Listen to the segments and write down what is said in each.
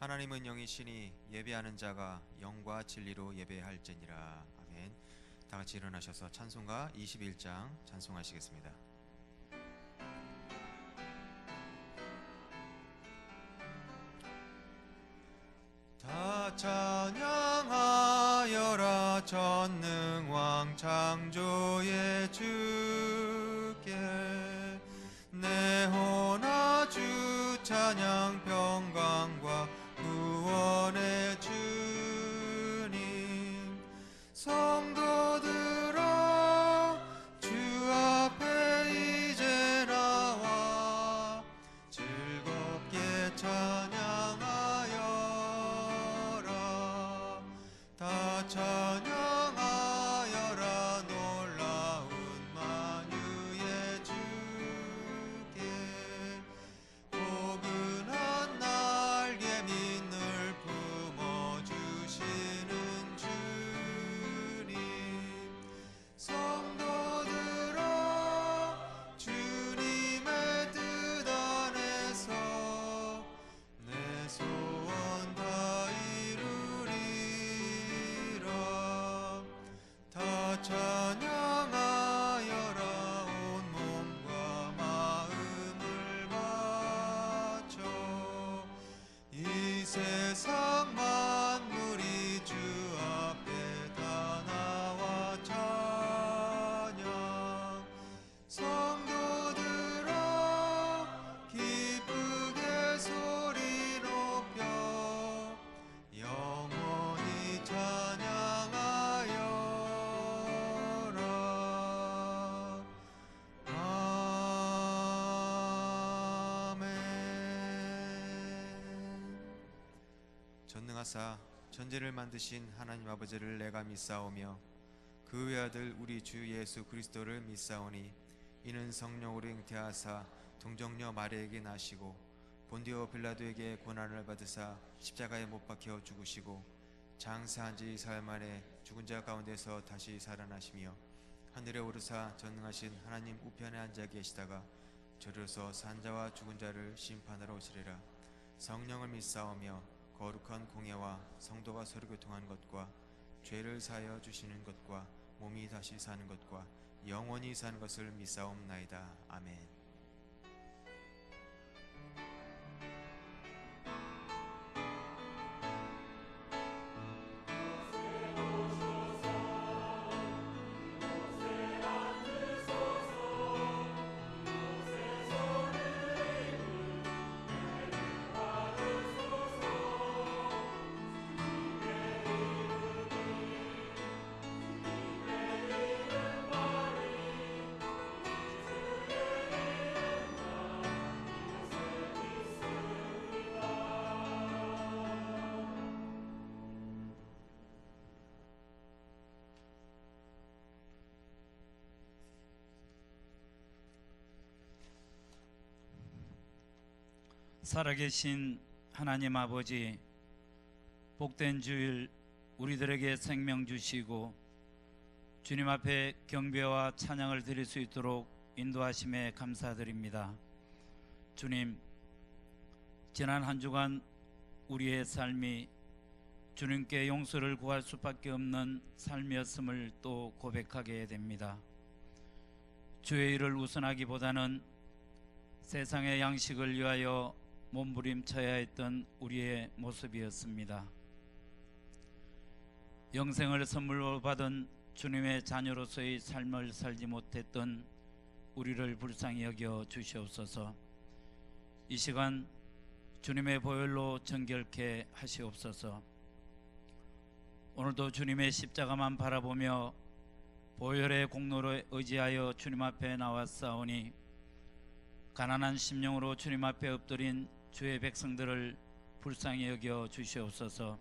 하나님은 영이시니 예배하는 자가 영과 진리로 예배할지니라. 아멘. 다 같이 일어나셔서 찬송가 21장 찬송하시겠습니다. 다 찬양하여라 전능왕 창조의 주께 내 혼아 주 찬양 평강과 구원의 주님 성도들아 주 앞에 이제 나와 즐겁게 찬양하여라 다 찬양하여라 놀라운 만유의 주께 포근한 날개 민을 품어주시는 주님 성도들아 주님의 뜻 안에서 내 소원 다 이루리라 다 찬양하여라 온 몸과 마음을 바쳐 이 세상 만물이 주 앞에 다 나와 찬양 성도들아 기쁘게 소리 높여 영원히 찬양하여라 아멘. 전능하사 천지를 만드신 하나님 아버지를 내가 믿사오며 그 외아들 우리 주 예수 그리스도를 믿사오니 이는 성령으로 잉태하사 동정녀 마리아에게 나시고 본디오 빌라도에게 고난을 받으사 십자가에 못 박혀 죽으시고 장사한 지 사흘 만에 죽은 자 가운데서 다시 살아나시며 하늘에 오르사 전능하신 하나님 우편에 앉아 계시다가 저리로서 산 자와 죽은 자를 심판하러 오시리라. 성령을 믿사오며 거룩한 공예와 성도가 서로 교통하는 것과 죄를 사하여 주시는 것과 몸이 다시 사는 것과 영원히 사는 것을 믿사옵나이다. 아멘. 살아계신 하나님 아버지, 복된 주일 우리들에게 생명 주시고 주님 앞에 경배와 찬양을 드릴 수 있도록 인도하심에 감사드립니다. 주님, 지난 한 주간 우리의 삶이 주님께 용서를 구할 수밖에 없는 삶이었음을 또 고백하게 됩니다. 주의 일을 우선하기보다는 세상의 양식을 위하여 몸부림쳐야 했던 우리의 모습이었습니다. 영생을 선물로 받은 주님의 자녀로서의 삶을 살지 못했던 우리를 불쌍히 여겨 주시옵소서. 이 시간 주님의 보혈로 정결케 하시옵소서. 오늘도 주님의 십자가만 바라보며 보혈의 공로를 의지하여 주님 앞에 나왔사오니 가난한 심령으로 주님 앞에 엎드린 주의 백성들을 불쌍히 여겨 주시옵소서.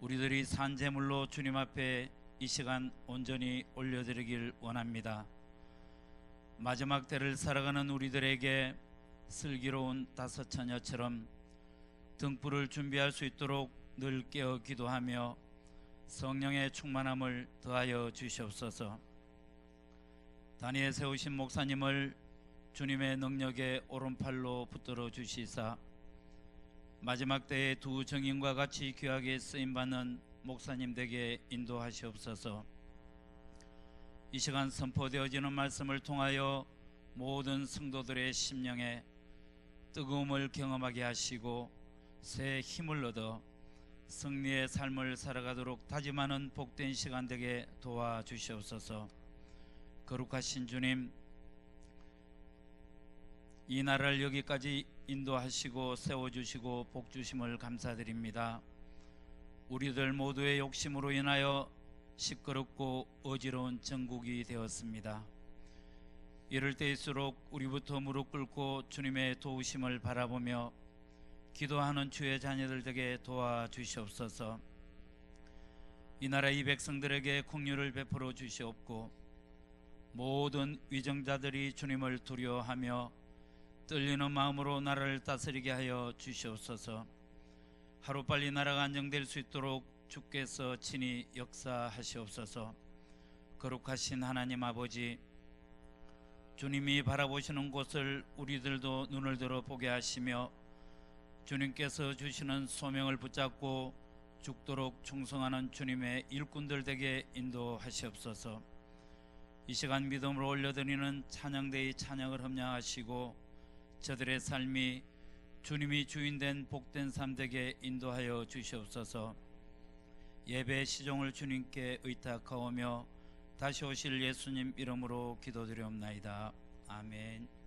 우리들이 산 제물로 주님 앞에 이 시간 온전히 올려드리길 원합니다. 마지막 때를 살아가는 우리들에게 슬기로운 다섯 처녀처럼 등불을 준비할 수 있도록 늘 깨어 기도하며 성령의 충만함을 더하여 주시옵소서. 단위에 세우신 목사님을 주님의 능력의 오른팔로 붙들어 주시사 마지막 때에 두 증인과 같이 귀하게 쓰임받는 목사님들에게 인도하시옵소서. 이 시간 선포되어지는 말씀을 통하여 모든 성도들의 심령에 뜨거움을 경험하게 하시고 새 힘을 얻어 승리의 삶을 살아가도록 다짐하는 복된 시간 되게 도와주시옵소서. 거룩하신 주님, 이 나라를 여기까지 인도하시고 세워주시고 복주심을 감사드립니다. 우리들 모두의 욕심으로 인하여 시끄럽고 어지러운 정국이 되었습니다. 이럴 때일수록 우리부터 무릎 꿇고 주님의 도우심을 바라보며 기도하는 주의 자녀들에게 도와주시옵소서. 이 나라 이 백성들에게 긍휼을 베풀어 주시옵고 모든 위정자들이 주님을 두려워하며 떨리는 마음으로 나라를 다스리게 하여 주시옵소서. 하루빨리 나라가 안정될 수 있도록 주께서 친히 역사하시옵소서. 거룩하신 하나님 아버지, 주님이 바라보시는 곳을 우리들도 눈을 들어 보게 하시며 주님께서 주시는 소명을 붙잡고 죽도록 충성하는 주님의 일꾼들 되게 인도하시옵소서. 이 시간 믿음으로 올려드리는 찬양대의 찬양을 협량하시고 저들의 삶이 주님이 주인된 복된 삶 되게 인도하여 주시옵소서. 예배 시종을 주님께 의탁하오며 다시 오실 예수님 이름으로 기도드리옵나이다. 아멘.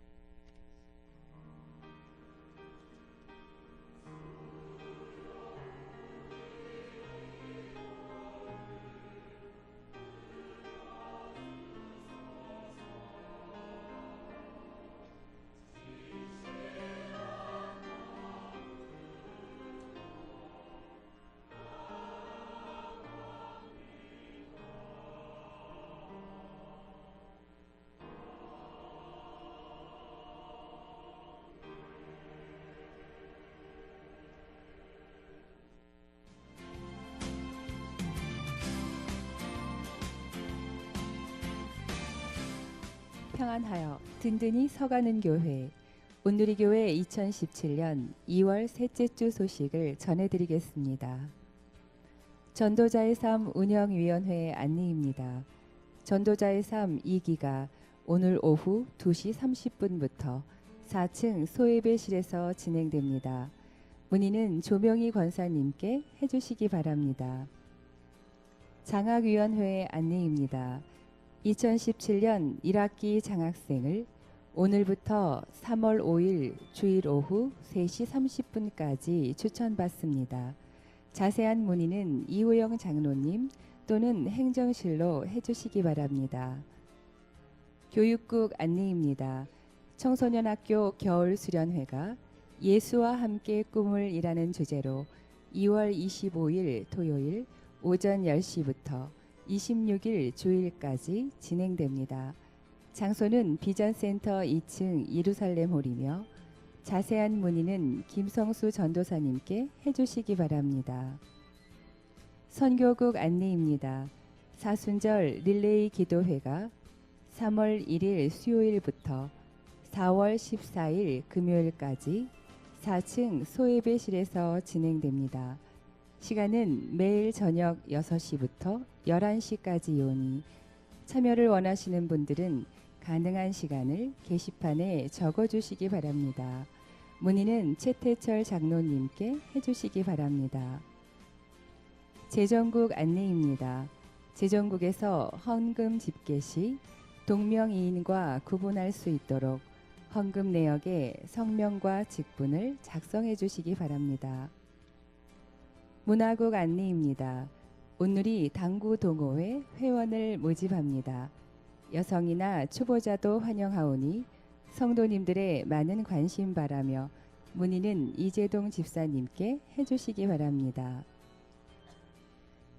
평안하여 든든히 서가는 교회, 온누리교회 2017년 2월 셋째 주 소식을 전해드리겠습니다. 전도자의 삶 운영위원회 안내입니다. 전도자의 삶 2기가 오늘 오후 2시 30분부터 4층 소예배실에서 진행됩니다. 문의는 조명희 권사님께 해주시기 바랍니다. 장학위원회 안내입니다. 2017년 1학기 장학생을 오늘부터 3월 5일 주일 오후 3시 30분까지 추천받습니다. 자세한 문의는 이호영 장로님 또는 행정실로 해주시기 바랍니다. 교육국 안내입니다. 청소년학교 겨울수련회가 예수와 함께 꿈을 이라는 주제로 2월 25일 토요일 오전 10시부터 26일 주일까지 진행됩니다. 장소는 비전센터 2층 예루살렘홀이며 자세한 문의는 김성수 전도사님께 해주시기 바랍니다. 선교국 안내입니다. 사순절 릴레이 기도회가 3월 1일 수요일부터 4월 14일 금요일까지 4층 소예배실에서 진행됩니다. 시간은 매일 저녁 6시부터 11시까지이오니 참여를 원하시는 분들은 가능한 시간을 게시판에 적어주시기 바랍니다. 문의는 최태철 장로님께 해주시기 바랍니다. 재정국 안내입니다. 재정국에서 헌금 집계 시 동명이인과 구분할 수 있도록 헌금 내역에 성명과 직분을 작성해 주시기 바랍니다. 문화국 안내입니다. 온누리 당구 동호회 회원을 모집합니다. 여성이나 초보자도 환영하오니 성도님들의 많은 관심 바라며 문의는 이재동 집사님께 해주시기 바랍니다.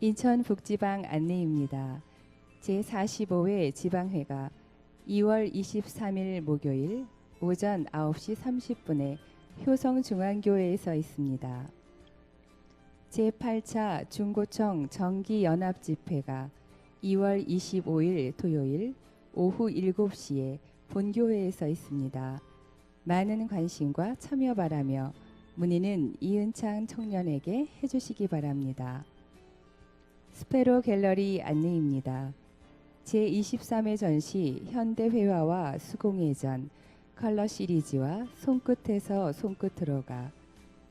인천북지방 안내입니다. 제45회 지방회가 2월 23일 목요일 오전 9시 30분에 효성중앙교회에서 있습니다. 제8차 중고청 정기연합집회가 2월 25일 토요일 오후 7시에 본교회에서 있습니다. 많은 관심과 참여 바라며 문의는 이은창 청년에게 해주시기 바랍니다. 스페로 갤러리 안내입니다. 제23회 전시 현대회화와 수공예전 컬러 시리즈와 손끝에서 손끝으로가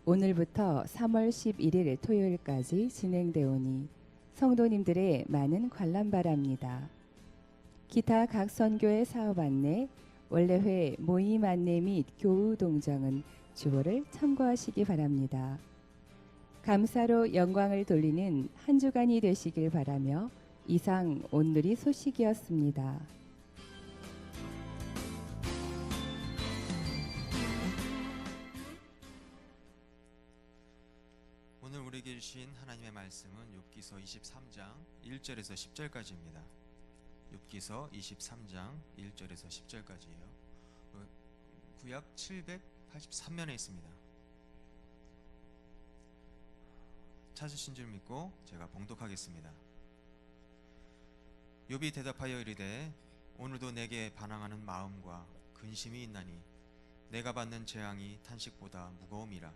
오늘부터 3월 11일 토요일까지 진행되오니 성도님들의 많은 관람 바랍니다. 기타 각 선교의 사업 안내, 원래회 모임 안내 및 교우 동정은 주보를 참고하시기 바랍니다. 감사로 영광을 돌리는 한 주간이 되시길 바라며 이상 오늘이 소식이었습니다. 오늘 우리에게 주신 하나님의 말씀은 욥기서 23장 1절에서 10절까지입니다. 욥기서 23장 1절에서 10절까지예요. 구약 783면에 있습니다. 찾으신 줄 믿고 제가 봉독하겠습니다. 욥이 대답하여 이르되 오늘도 내게 반항하는 마음과 근심이 있나니 내가 받는 재앙이 탄식보다 무거움이라.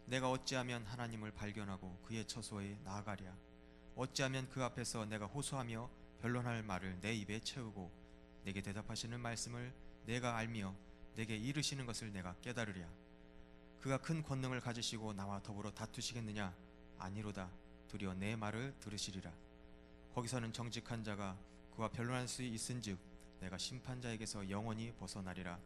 내가 어찌하면 하나님을 발견하고 그의 처소에 나아가랴. 어찌하면 그 앞에서 내가 호소하며 변론할 말을 내 입에 채우고 내게 대답하시는 말씀을 내가 알며 내게 이르시는 것을 내가 깨달으랴. 그가 큰 권능을 가지시고 나와 더불어 다투시겠느냐? 아니로다. 도리어 내 말을 들으시리라. 거기서는 정직한 자가 그와 변론할 수 있은즉 내가 심판자에게서 영원히 벗어나리라.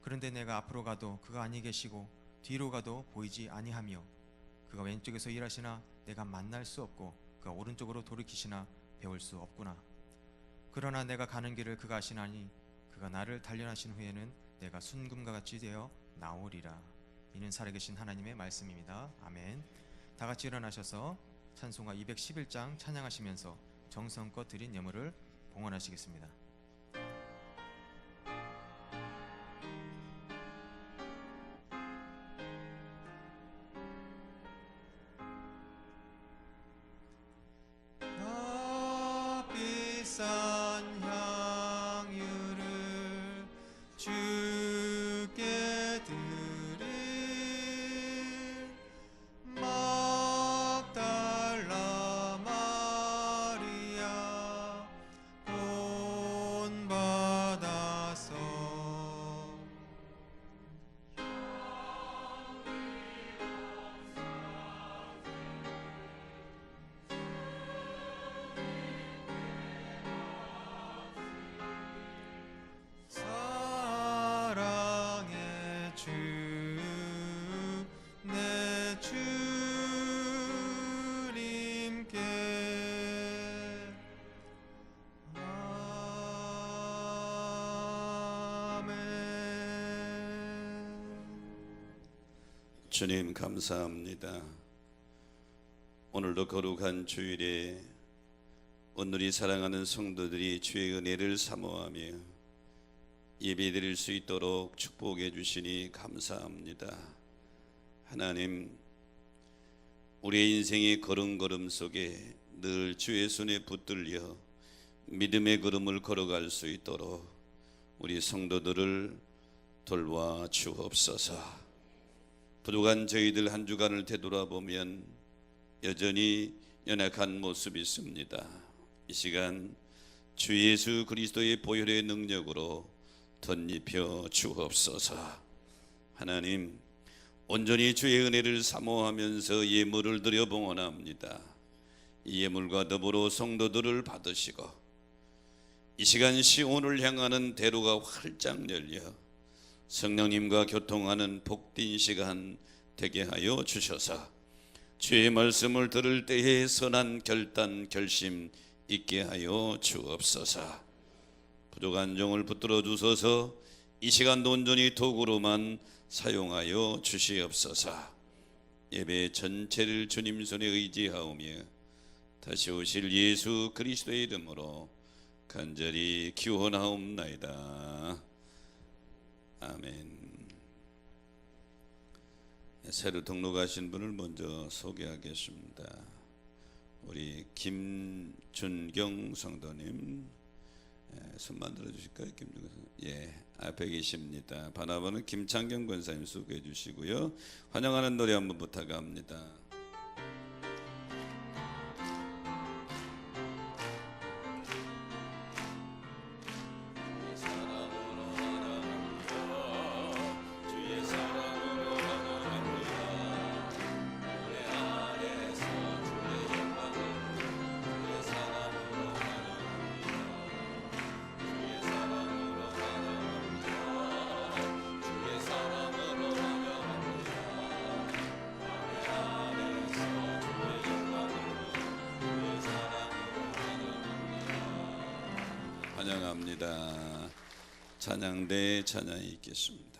그런데 내가 앞으로 가도 그가 아니 계시고 뒤로 가도 보이지 아니하며 그가 왼쪽에서 일하시나 내가 만날 수 없고 그가 오른쪽으로 돌이키시나 배울 수 없구나. 그러나 내가 가는 길을 그가 아시나니 그가 나를 단련하신 후에는 내가 순금과 같이 되어 나오리라. 이는 살아계신 하나님의 말씀입니다. 아멘. 다 같이 일어나셔서 찬송가 211장 찬양하시면서 정성껏 드린 예물을 봉헌하시겠습니다. 값비싼 향유를 주께 드릴 막달라 마리아 본받아서 사랑의 주 내 주님께 아멘. 주님 감사합니다. 오늘도 거룩한 주일에 오늘이 사랑하는 성도들이 주의 은혜를 사모하며 예배드릴 수 있도록 축복해 주시니 감사합니다. 하나님, 우리의 인생의 걸음걸음 속에 늘 주의 손에 붙들려 믿음의 걸음을 걸어갈 수 있도록 우리 성도들을 돌봐 주옵소서. 부족한 저희들 한 주간을 되돌아보면 여전히 연약한 모습이 있습니다. 이 시간 주 예수 그리스도의 보혈의 능력으로 덧입혀 주옵소서. 하나님, 온전히 주의 은혜를 사모하면서 예물을 드려 봉헌합니다. 이 예물과 더불어 성도들을 받으시고 이 시간 시온을 향하는 대로가 활짝 열려 성령님과 교통하는 복된 시간 되게 하여 주셔서 주의 말씀을 들을 때에 선한 결단 결심 있게 하여 주옵소서. 부족한 종을 붙들어 주소서. 이 시간도 온전히 도구로만 사용하여 주시옵소서. 예배 전체를 주님 손에 의지하오며 다시 오실 예수 그리스도의 이름으로 간절히 기원하옵나이다. 아멘. 새로 등록하신 분을 먼저 소개하겠습니다. 우리 김준경 성도님, 손만 들어주실까요, 김중근 선생님? 예, 앞에 계십니다. 바나바는 김창경 권사님 수고해 주시고요. 환영하는 노래 한번 부탁합니다. 환영합니다. 찬양대 찬양이 있겠습니다.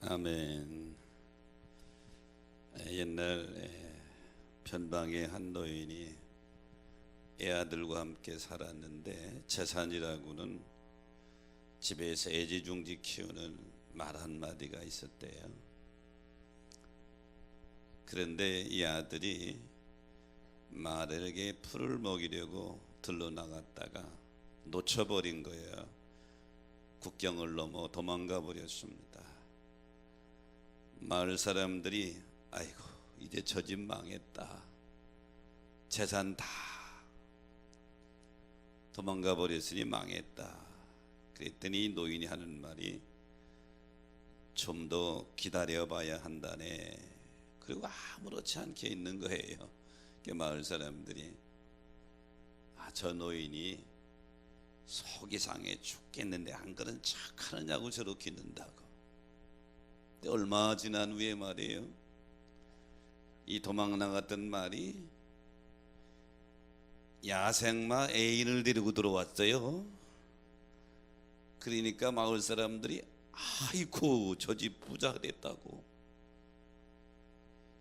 아멘. 옛날 변방의 한 노인이 애아들과 함께 살았는데 재산이라고는 집에서 애지중지 키우는 말 한마디가 있었대요. 그런데 이 아들이 말에게 풀을 먹이려고 들러 나갔다가 놓쳐버린 거예요. 국경을 넘어 도망가 버렸습니다. 마을 사람들이 아이고 이제 저 집 망했다, 재산 다 도망가 버렸으니 망했다. 그랬더니 노인이 하는 말이 좀 더 기다려봐야 한다네. 그리고 아무렇지 않게 있는 거예요. 마을 사람들이 저 노인이 속이 상해 죽겠는데 한 그런 착하느냐고 저렇게 있는다고. 얼마 지난 후에 말이에요, 이 도망 나갔던 말이 야생마 애인을 데리고 들어왔어요. 그러니까 마을 사람들이 아이고 저 집 부자 됐다고,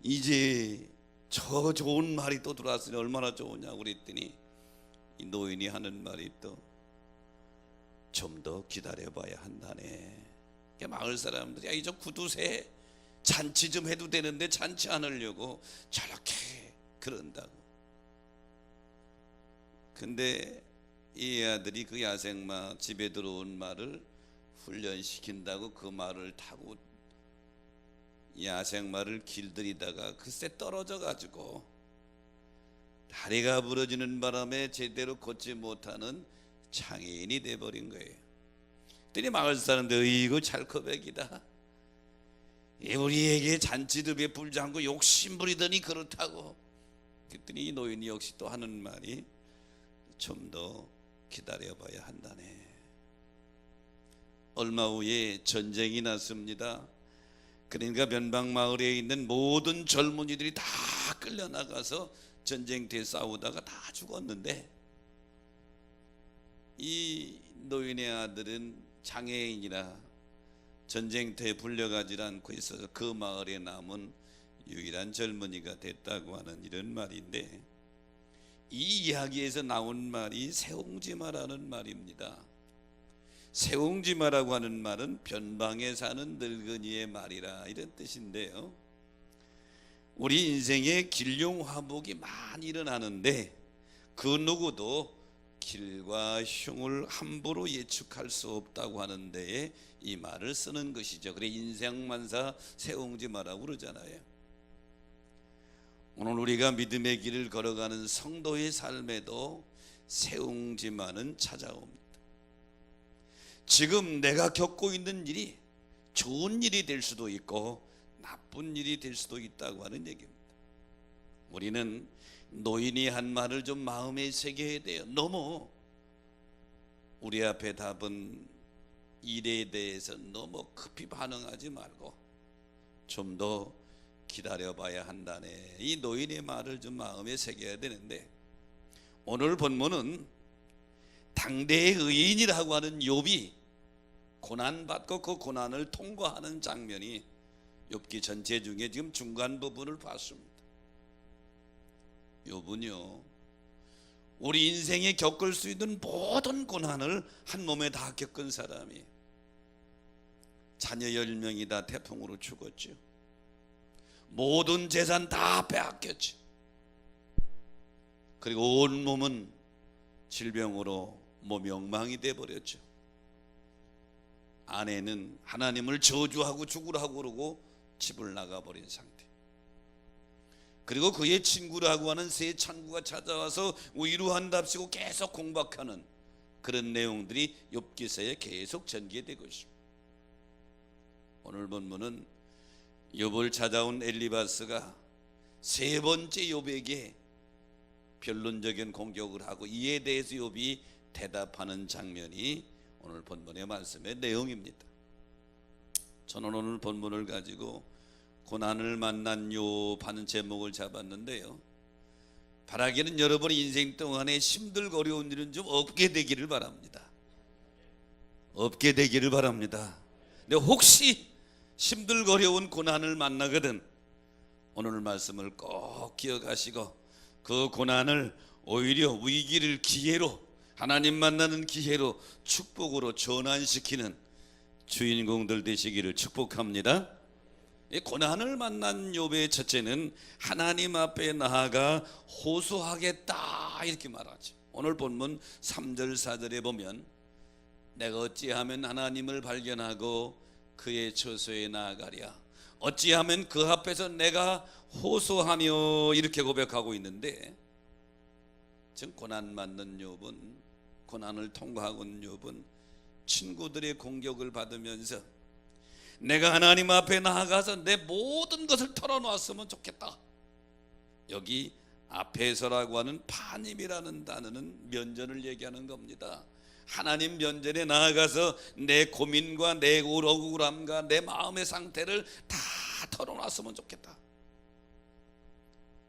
이제 저 좋은 말이 또 들어왔으니 얼마나 좋으냐고 그랬더니 이 노인이 하는 말이 또 좀 더 기다려봐야 한다네. 마을 사람들이 야, 이제 구두쇠 잔치 좀 해도 되는데 잔치 안 하려고 저렇게 그런다고. 근데 이 아들이 그 야생마 집에 들어온 말을 훈련시킨다고 그 말을 타고 야생마를 길들이다가 글쎄 떨어져 가지고 다리가 부러지는 바람에 제대로 걷지 못하는 장애인이 돼버린 거예요. 그랬더니 마을 사람들 이거 찰커백이다, 우리에게 잔치도 베풀지 않고 욕심 부리더니 그렇다고. 그랬더니 이 노인이 역시 또 하는 말이 좀 더 기다려봐야 한다네. 얼마 후에 전쟁이 났습니다. 그러니까 변방 마을에 있는 모든 젊은이들이 다 끌려나가서 전쟁터에 싸우다가 다 죽었는데 이 노인의 아들은 장애인이라 전쟁터에 불려가지 않고 있어서 그 마을에 남은 유일한 젊은이가 됐다고 하는 이런 말인데, 이 이야기에서 나온 말이 세옹지마라는 말입니다. 세옹지마라고 하는 말은 변방에 사는 늙은이의 말이라 이런 뜻인데요, 우리 인생에 길룡화복이 많이 일어나는데 그 누구도 길과 흉을 함부로 예측할 수 없다고 하는 데에 이 말을 쓰는 것이죠. 그래 인생만사 세옹지마라고 그러잖아요. 오늘 우리가 믿음의 길을 걸어가는 성도의 삶에도 세옹지마는 찾아옵니다. 지금 내가 겪고 있는 일이 좋은 일이 될 수도 있고 나쁜 일이 될 수도 있다고 하는 얘기입니다. 우리는 노인이 한 말을 좀 마음에 새겨야 돼요. 너무 우리 앞에 답은 일에 대해서 너무 급히 반응하지 말고 좀 더 기다려봐야 한다네. 이 노인의 말을 좀 마음에 새겨야 되는데, 오늘 본문은 당대의 의인이라고 하는 욥이 고난받고 그 고난을 통과하는 장면이 욥기 전체 중에 지금 중간 부분을 봤습니다. 욥은요, 우리 인생에 겪을 수 있는 모든 고난을 한 몸에 다 겪은 사람이, 자녀 10명이 다 태풍으로 죽었죠. 모든 재산 다 빼앗겼죠. 그리고 온 몸은 질병으로 멸망이 돼버렸죠. 아내는 하나님을 저주하고 죽으라고 그러고 집을 나가버린 상태. 그리고 그의 친구라고 하는 세 창구가 찾아와서 위로한답시고 계속 공박하는 그런 내용들이 욥기서에 계속 전개되고 있습니다. 오늘 본문은 욥을 찾아온 엘리바스가 세 번째 욥에게 변론적인 공격을 하고 이에 대해서 욥이 대답하는 장면이 오늘 본문의 말씀의 내용입니다. 저는 오늘 본문을 가지고 고난을 만난 욥 하는 제목을 잡았는데요, 바라기는 여러분의 인생 동안에 힘들고 어려운 일은 좀 없게 되기를 바랍니다. 없게 되기를 바랍니다. 근데 혹시 힘들거려운 고난을 만나거든 오늘 말씀을 꼭 기억하시고 그 고난을 오히려 위기를 기회로, 하나님 만나는 기회로, 축복으로 전환시키는 주인공들 되시기를 축복합니다. 이 고난을 만난 욥의 첫째는 하나님 앞에 나아가 호소하겠다 이렇게 말하죠. 오늘 본문 3절 4절에 보면 내가 어찌하면 하나님을 발견하고 그의 처소에 나아가랴, 어찌하면 그 앞에서 내가 호소하며 이렇게 고백하고 있는데, 지금 고난 맞는 욥은, 고난을 통과하고 있는 욥은 친구들의 공격을 받으면서 내가 하나님 앞에 나아가서 내 모든 것을 털어놓았으면 좋겠다. 여기 앞에서라고 하는 파님이라는 단어는 면전을 얘기하는 겁니다. 하나님 면전에 나아가서 내 고민과 내 억울함과 내 마음의 상태를 다 털어놨으면 좋겠다.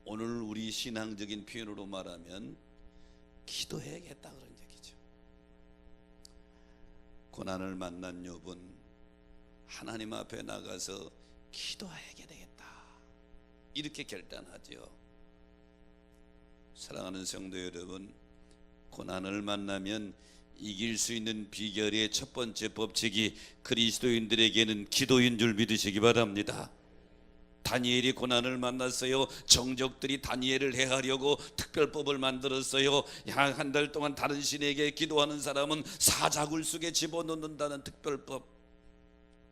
오늘 우리 신앙적인 표현으로 말하면 기도해야겠다 그런 얘기죠. 고난을 만난 욥은 하나님 앞에 나가서 기도해야 되겠다 이렇게 결단하죠. 사랑하는 성도 여러분, 고난을 만나면 이길 수 있는 비결의 첫 번째 법칙이 그리스도인들에게는 기도인 줄 믿으시기 바랍니다. 다니엘이 고난을 만났어요. 정적들이 다니엘을 해하려고 특별법을 만들었어요. 약 한 달 동안 다른 신에게 기도하는 사람은 사자굴 속에 집어넣는다는 특별법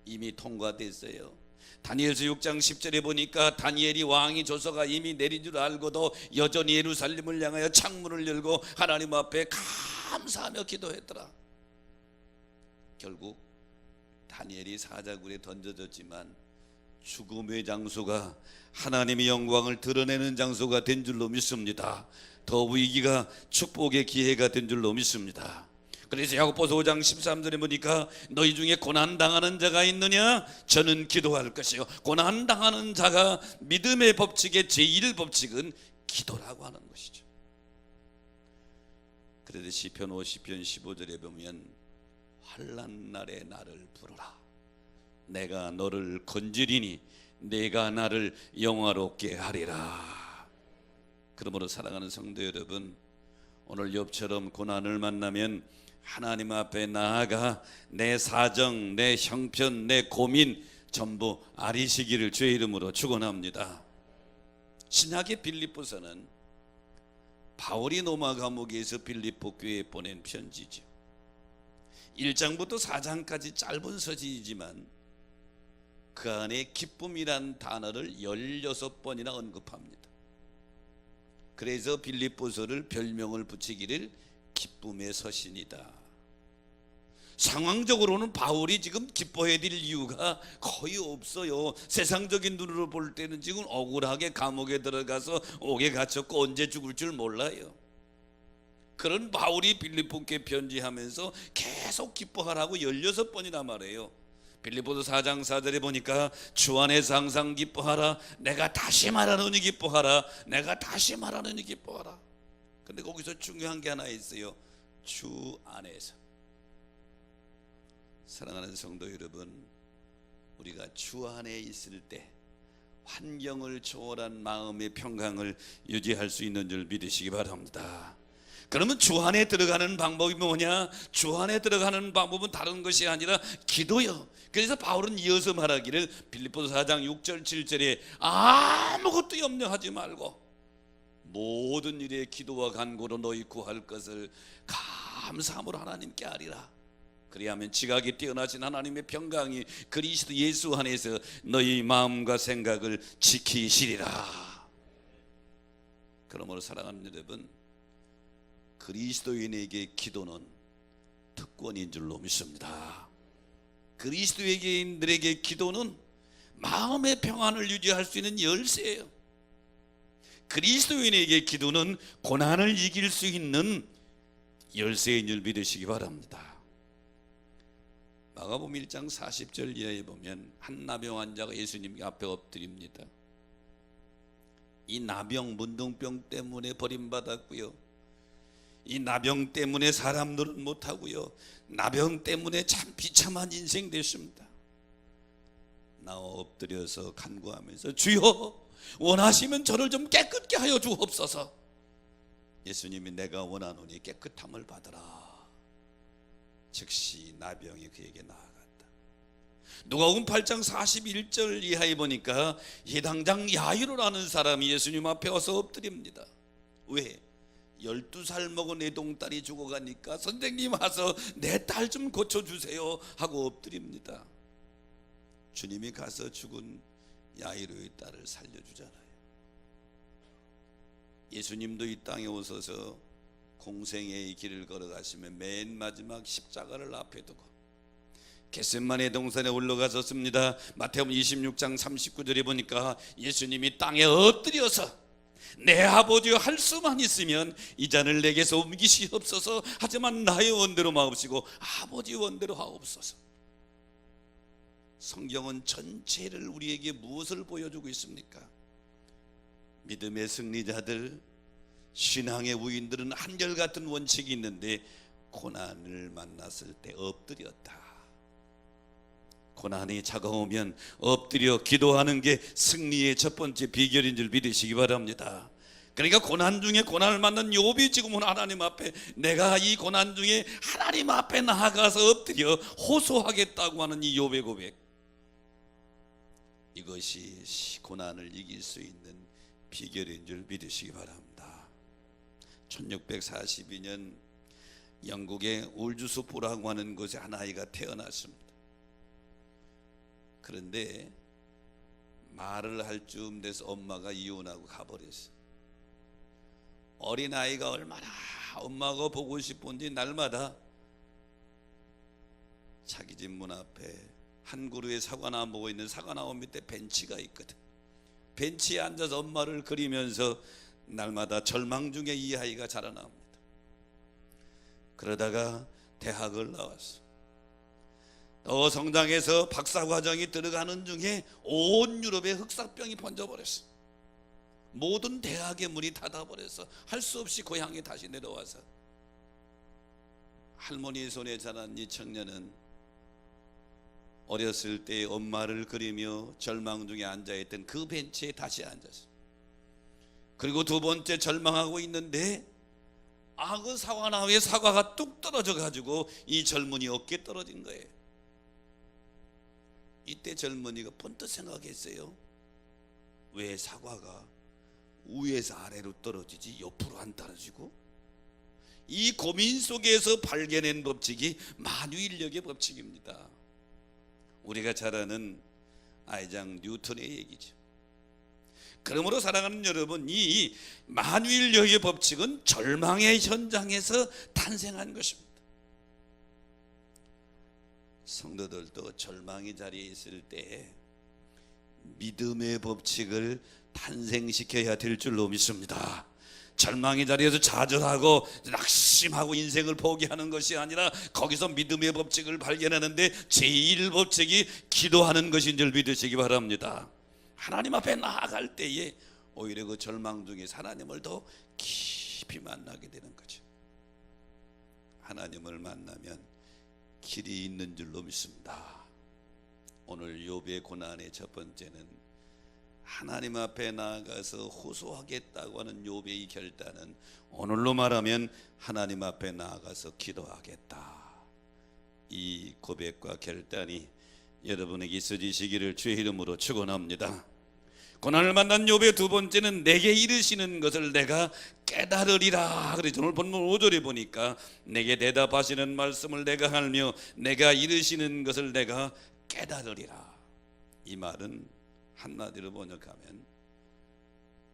이미 통과됐어요. 다니엘서 6장 10절에 보니까 다니엘이 왕이 조서가 이미 내린 줄 알고도 여전히 예루살렘을 향하여 창문을 열고 하나님 앞에 감사하며 기도했더라. 결국 다니엘이 사자굴에 던져졌지만 죽음의 장소가 하나님의 영광을 드러내는 장소가 된 줄로 믿습니다. 더 위기가 축복의 기회가 된 줄로 믿습니다. 그래서 야고보서 5장 13절에 보니까 너희 중에 고난당하는 자가 있느냐? 저는 기도할 것이요. 고난당하는 자가 믿음의 법칙의 제1법칙은 기도라고 하는 것이죠. 그래서 시편 50편 15절에 보면 환난 날에 나를 부르라, 내가 너를 건지리니 내가 나를 영화롭게 하리라. 그러므로 사랑하는 성도 여러분, 오늘 욥처럼 고난을 만나면 하나님 앞에 나아가 내 사정, 내 형편, 내 고민 전부 아리시기를 주의 이름으로 축원합니다. 신약의 빌립보서는 바울이 로마 감옥에서 빌립보 교회에 보낸 편지죠. 1장부터 4장까지 짧은 서신이지만 그 안에 기쁨이란 단어를 16번이나 언급합니다. 그래서 빌립보서를 별명을 붙이기를 기쁨의 서신이다. 상황적으로는 바울이 지금 기뻐해야 될 이유가 거의 없어요. 세상적인 눈으로 볼 때는 지금 억울하게 감옥에 들어가서 옥에 갇혔고 언제 죽을 줄 몰라요. 그런 바울이 빌립보께 편지하면서 계속 기뻐하라고 16번이나 말해요. 빌립보서 4장 4절에 보니까 주 안에서 항상 기뻐하라, 내가 다시 말하노니 기뻐하라, 내가 다시 말하노니 기뻐하라. 근데 거기서 중요한 게 하나 있어요. 주 안에서. 사랑하는 성도 여러분, 우리가 주 안에 있을 때 환경을 초월한 마음의 평강을 유지할 수 있는 줄 믿으시기 바랍니다. 그러면 주 안에 들어가는 방법이 뭐냐? 주 안에 들어가는 방법은 다른 것이 아니라 기도요. 그래서 바울은 이어서 말하기를 빌립보서 4장 6절 7절에 아무것도 염려하지 말고 모든 일에 기도와 간구로 너희 구할 것을 감사함으로 하나님께 아리라. 그리하면 지각이 뛰어나신 하나님의 평강이 그리스도 예수 안에서 너희 마음과 생각을 지키시리라. 그러므로 사랑하는 여러분, 그리스도인에게 기도는 특권인 줄로 믿습니다. 그리스도인들에게 기도는 마음의 평안을 유지할 수 있는 열쇠예요. 그리스도인에게 기도는 고난을 이길 수 있는 열쇠인 줄 믿으시기 바랍니다. 마가복음 1장 40절 이하에 보면 한 나병 환자가 예수님 앞에 엎드립니다. 이 나병, 문둥병 때문에 버림받았고요, 이 나병 때문에 사람들은 못하고요, 나병 때문에 참 비참한 인생 됐습니다. 나와 엎드려서 간구하면서 주여 원하시면 저를 좀 깨끗게 하여 주옵소서. 예수님이 내가 원하노니 깨끗함을 받으라. 즉시 나병이 그에게 나아갔다. 누가복음 8장 41절 이하에 보니까 해당장 야이로라는 사람이 예수님 앞에 와서 엎드립니다. 왜? 12살 먹은 애동딸이 죽어가니까 선생님 와서 내 딸 좀 고쳐주세요 하고 엎드립니다. 주님이 가서 죽은 야이로의 딸을 살려주잖아요. 예수님도 이 땅에 오셔서 공생애의 길을 걸어가시면 맨 마지막 십자가를 앞에 두고 겟세마네 동산에 올라가셨습니다. 마태복음 26장 39절에 보니까 예수님이 땅에 엎드려서 내 아버지여 할 수만 있으면 이 잔을 내게서 옮기시옵소서. 하지만 나의 원대로 마옵시고 아버지 원대로 하옵소서. 성경은 전체를 우리에게 무엇을 보여주고 있습니까? 믿음의 승리자들, 신앙의 우인들은 한결같은 원칙이 있는데 고난을 만났을 때 엎드렸다. 고난이 차가우면 엎드려 기도하는 게 승리의 첫 번째 비결인 줄 믿으시기 바랍니다. 그러니까 고난 중에 고난을 만난 욥이 지금은 하나님 앞에 내가 이 고난 중에 하나님 앞에 나아가서 엎드려 호소하겠다고 하는 이 욥의 고백, 이것이 고난을 이길 수 있는 비결인 줄 믿으시기 바랍니다. 1642년 영국의 울주스포라고 하는 곳에 한 아이가 태어났습니다. 그런데 말을 할 쯤 돼서 엄마가 이혼하고 가버렸어요. 어린아이가 얼마나 엄마가 보고 싶은지 날마다 자기 집 문 앞에 한 그루의 사과나무 보고 있는 사과나무 밑에 벤치가 있거든. 벤치에 앉아서 엄마를 그리면서 날마다 절망 중에 이 아이가 자라납니다. 그러다가 대학을 나왔어. 또 성장해서 박사과정이 들어가는 중에 온 유럽에 흑사병이 번져버렸어. 모든 대학의 문이 닫아버려서 할 수 없이 고향에 다시 내려와서 할머니의 손에 자란 이 청년은 어렸을 때 엄마를 그리며 절망 중에 앉아있던 그 벤치에 다시 앉았어. 그리고 두 번째 절망하고 있는데 그 사과나무에 사과가 뚝 떨어져 가지고 이 젊은이 어깨에 떨어진 거예요. 이때 젊은이가 번뜩 생각했어요. 왜 사과가 위에서 아래로 떨어지지 옆으로 안 떨어지고? 이 고민 속에서 발견한 법칙이 만유인력의 법칙입니다. 우리가 잘 아는 아이작 뉴턴의 얘기죠. 그러므로 사랑하는 여러분, 이 만유인력의 법칙은 절망의 현장에서 탄생한 것입니다. 성도들도 절망의 자리에 있을 때 믿음의 법칙을 탄생시켜야 될 줄로 믿습니다. 절망의 자리에서 좌절하고 낙심하고 인생을 포기하는 것이 아니라 거기서 믿음의 법칙을 발견하는데 제1법칙이 기도하는 것인 줄 믿으시기 바랍니다. 하나님 앞에 나아갈 때에 오히려 그 절망 중에 하나님을 더 깊이 만나게 되는 거죠. 하나님을 만나면 길이 있는 줄로 믿습니다. 오늘 욥의 고난의 첫 번째는 하나님 앞에 나아가서 호소하겠다고 하는 욥의 이 결단은 오늘로 말하면 하나님 앞에 나아가서 기도하겠다. 이 고백과 결단이 여러분에게 있어지시기를 주의 이름으로 축원합니다. 고난을 만난 욥의 두 번째는 내게 이르시는 것을 내가 깨달으리라. 그래서 오늘 본문 5절에 보니까 내게 대답하시는 말씀을 내가 알며 내가 이르시는 것을 내가 깨달으리라. 이 말은 한마디로 번역하면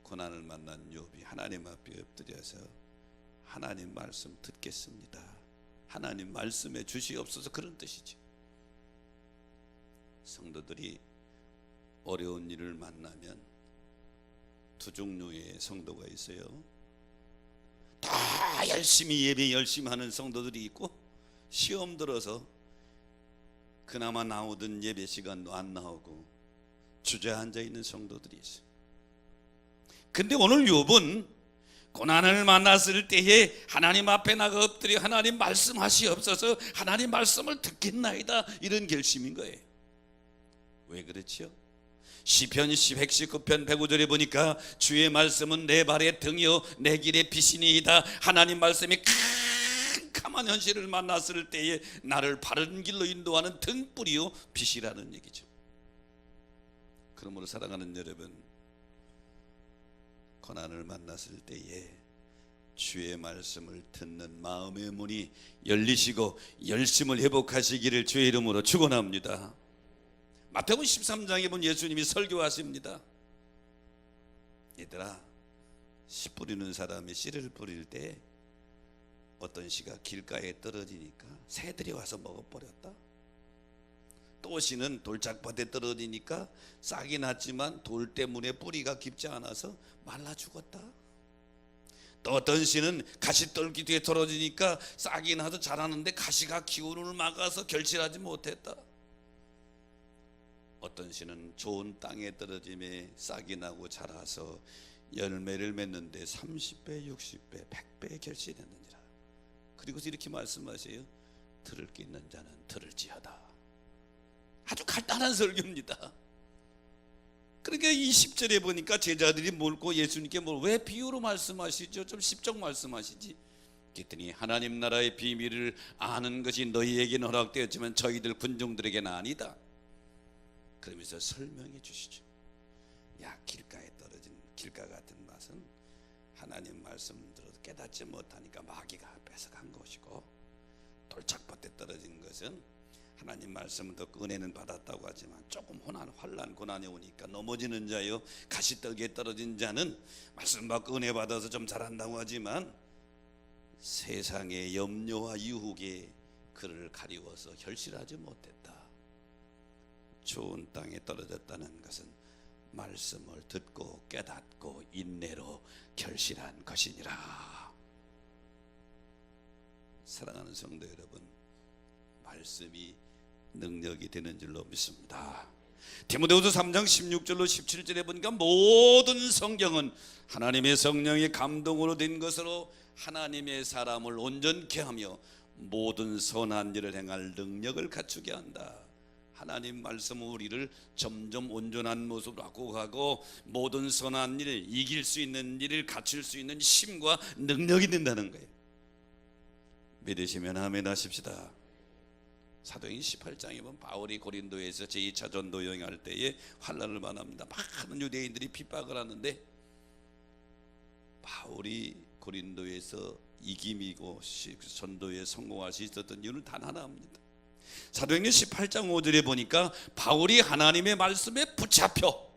고난을 만난 욥이 하나님 앞에 엎드려서 하나님 말씀 듣겠습니다, 하나님 말씀해 주시옵소서, 그런 뜻이죠. 성도들이 어려운 일을 만나면 두 종류의 성도가 있어요. 다 열심히 예배 열심히 하는 성도들이 있고 시험 들어서 그나마 나오던 예배 시간도 안 나오고 주저앉아 있는 성도들이 있어요. 근데 오늘 욥은 고난을 만났을 때에 하나님 앞에 나가 엎드려 하나님 말씀하시옵소서, 하나님 말씀을 듣겠나이다, 이런 결심인 거예요. 왜 그렇지요? 시편 119편 105절에 보니까 주의 말씀은 내 발의 등이요 내 길의 빛이니이다. 하나님 말씀이 캄캄한 현실을 만났을 때에 나를 바른 길로 인도하는 등불이요 빛이라는 얘기죠. 그러므로 사랑하는 여러분, 고난을 만났을 때에 주의 말씀을 듣는 마음의 문이 열리시고 열심을 회복하시기를 주의 이름으로 축원합니다. 마태복음 13장에 본 예수님이 설교하십니다. 얘들아, 씨 뿌리는 사람이 씨를 뿌릴 때 어떤 씨가 길가에 떨어지니까 새들이 와서 먹어버렸다. 또 씨는 돌짝밭에 떨어지니까 싹이 났지만 돌 때문에 뿌리가 깊지 않아서 말라 죽었다. 또 어떤 씨는 가시떨기 뒤에 떨어지니까 싹이 나서 자라는데 가시가 기운을 막아서 결실하지 못했다. 어떤 씨는 좋은 땅에 떨어짐에 싹이 나고 자라서 열매를 맺는데 30배, 60배, 100배 결실했느니라. 그리고서 이렇게 말씀하세요. 들을 게 있는 자는 들을지어다. 아주 간단한 설교입니다. 그러니까 이 10절에 보니까 제자들이 묻고 예수님께 왜 비유로 말씀하시죠? 좀 십적 말씀하시지. 그랬더니 하나님 나라의 비밀을 아는 것이 너희에게는 허락되었지만 저희들 군중들에게는 아니다. 그러면서 설명해 주시죠. 야, 길가에 떨어진 길가 같은 맛은 하나님 말씀 들어도 깨닫지 못하니까 마귀가 뺏어간 것이고, 돌짝밭에 떨어진 것은 하나님 말씀은 더 은혜는 받았다고 하지만 조금 환난 고난이 오니까 넘어지는 자요, 가시떨기에 떨어진 자는 말씀 받고 은혜 받아서 좀 자란다고 하지만 세상의 염려와 유혹에 그를 가리워서 결실하지 못했다. 좋은 땅에 떨어졌다는 것은 말씀을 듣고 깨닫고 인내로 결실한 것이니라. 사랑하는 성도 여러분, 말씀이 능력이 되는 줄로 믿습니다. 디모데후서 3장 16절로 17절에 보니까 모든 성경은 하나님의 성령의 감동으로 된 것으로 하나님의 사람을 온전케 하며 모든 선한 일을 행할 능력을 갖추게 한다. 하나님 말씀은 우리를 점점 온전한 모습으로 바꾸고 가고 모든 선한 일을 이길 수 있는 일을 갖출 수 있는 힘과 능력이 된다는 거예요. 믿으시면 아멘 하십시다. 사도행전 18장에 보면 바울이 고린도에서 제2차 전도 여행할 때에 환난을 만납니다. 많은 유대인들이 핍박을 하는데 바울이 고린도에서 이김이고 전도에 성공할 수 있었던 이유는 단 하나입니다. 사도행전 18장 5절에 보니까 바울이 하나님의 말씀에 붙잡혀,